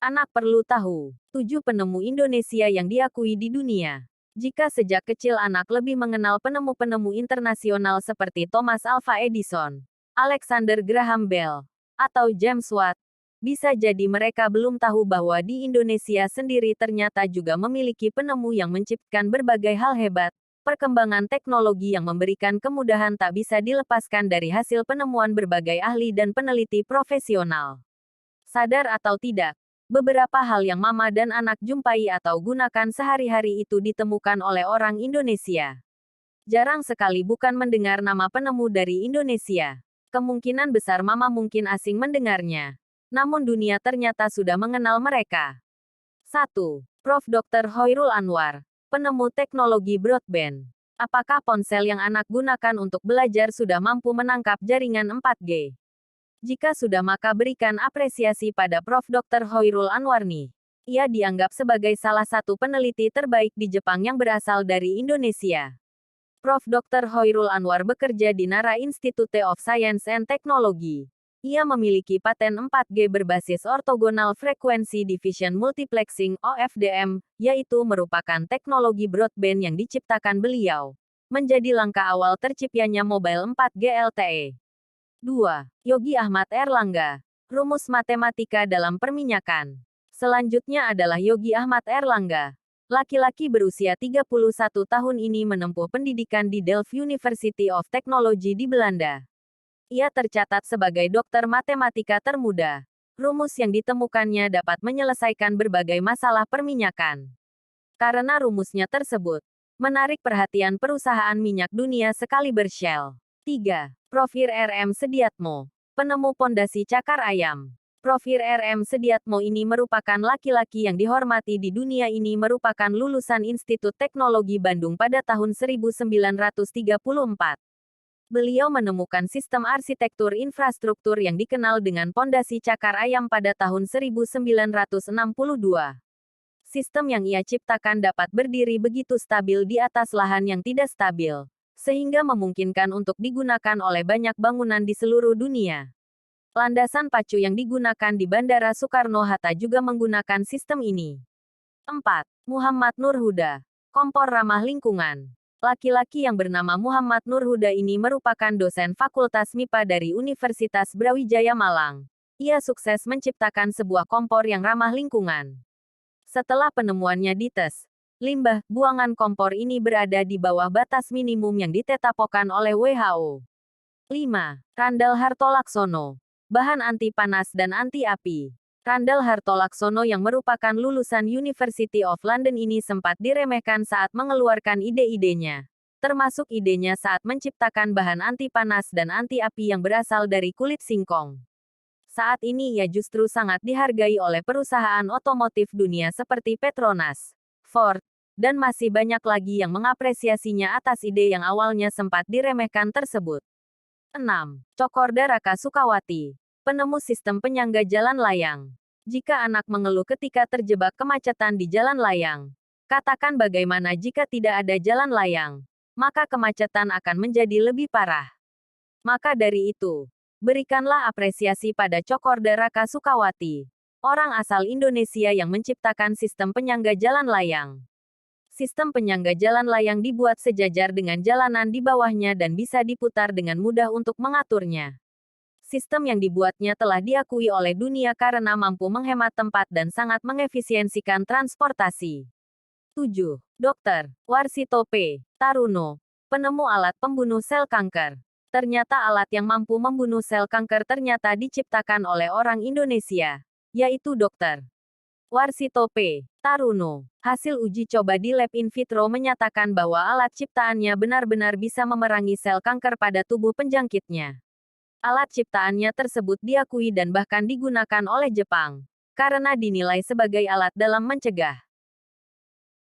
Anak perlu tahu, 7 penemu Indonesia yang diakui di dunia. Jika sejak kecil anak lebih mengenal penemu-penemu internasional seperti Thomas Alva Edison, Alexander Graham Bell, atau James Watt, bisa jadi mereka belum tahu bahwa di Indonesia sendiri ternyata juga memiliki penemu yang menciptakan berbagai hal hebat. Perkembangan teknologi yang memberikan kemudahan tak bisa dilepaskan dari hasil penemuan berbagai ahli dan peneliti profesional. Sadar atau tidak, beberapa hal yang mama dan anak jumpai atau gunakan sehari-hari itu ditemukan oleh orang Indonesia. Jarang sekali bukan mendengar nama penemu dari Indonesia. Kemungkinan besar mama mungkin asing mendengarnya. Namun dunia ternyata sudah mengenal mereka. 1. Prof. Dr. Hoirul Anwar, penemu teknologi broadband. Apakah ponsel yang anak gunakan untuk belajar sudah mampu menangkap jaringan 4G? Jika sudah maka berikan apresiasi pada Prof. Dr. Hoirul Anwar nih. Ia dianggap sebagai salah satu peneliti terbaik di Jepang yang berasal dari Indonesia. Prof. Dr. Hoirul Anwar bekerja di Nara Institute of Science and Technology. Ia memiliki paten 4G berbasis Orthogonal Frequency Division Multiplexing (OFDM), yaitu merupakan teknologi broadband yang diciptakan beliau. Menjadi langkah awal terciptanya mobile 4G LTE. 2. Yogi Ahmad Erlangga, rumus matematika dalam perminyakan. Selanjutnya adalah Yogi Ahmad Erlangga. Laki-laki berusia 31 tahun ini menempuh pendidikan di Delft University of Technology di Belanda. Ia tercatat sebagai dokter matematika termuda. Rumus yang ditemukannya dapat menyelesaikan berbagai masalah perminyakan. Karena rumusnya tersebut, menarik perhatian perusahaan minyak dunia sekaliber Shell. 3. Profir R.M. Sediatmo, penemu pondasi cakar ayam. Profir R.M. Sediatmo ini merupakan laki-laki yang dihormati di dunia ini merupakan lulusan Institut Teknologi Bandung pada tahun 1934. Beliau menemukan sistem arsitektur infrastruktur yang dikenal dengan pondasi cakar ayam pada tahun 1962. Sistem yang ia ciptakan dapat berdiri begitu stabil di atas lahan yang tidak stabil, sehingga memungkinkan untuk digunakan oleh banyak bangunan di seluruh dunia. Landasan pacu yang digunakan di Bandara Soekarno-Hatta juga menggunakan sistem ini. 4. Muhammad Nur Huda, kompor ramah lingkungan. Laki-laki yang bernama Muhammad Nur Huda ini merupakan dosen Fakultas MIPA dari Universitas Brawijaya Malang. Ia sukses menciptakan sebuah kompor yang ramah lingkungan. Setelah penemuannya dites, limbah buangan kompor ini berada di bawah batas minimum yang ditetapkan oleh WHO. 5. Randall Hartolaksono, bahan anti panas dan anti api. Randall Hartolaksono yang merupakan lulusan University of London ini sempat diremehkan saat mengeluarkan ide-idenya. Termasuk idenya saat menciptakan bahan anti panas dan anti api yang berasal dari kulit singkong. Saat ini ia justru sangat dihargai oleh perusahaan otomotif dunia seperti Petronas, Ford, dan masih banyak lagi yang mengapresiasinya atas ide yang awalnya sempat diremehkan tersebut. 6. Cokorda Raka Sukawati, penemu sistem penyangga jalan layang. Jika anak mengeluh ketika terjebak kemacetan di jalan layang, katakan bagaimana jika tidak ada jalan layang, maka kemacetan akan menjadi lebih parah. Maka dari itu, berikanlah apresiasi pada Cokorda Raka Sukawati, orang asal Indonesia yang menciptakan sistem penyangga jalan layang. Sistem penyangga jalan layang dibuat sejajar dengan jalanan di bawahnya dan bisa diputar dengan mudah untuk mengaturnya. Sistem yang dibuatnya telah diakui oleh dunia karena mampu menghemat tempat dan sangat mengefisiensikan transportasi. 7. Dr. Warsito P. Taruno, penemu alat pembunuh sel kanker. Ternyata alat yang mampu membunuh sel kanker ternyata diciptakan oleh orang Indonesia, yaitu Dr. Warsito P. Taruno. Hasil uji coba di lab in vitro menyatakan bahwa alat ciptaannya benar-benar bisa memerangi sel kanker pada tubuh penjangkitnya. Alat ciptaannya tersebut diakui dan bahkan digunakan oleh Jepang, karena dinilai sebagai alat dalam mencegah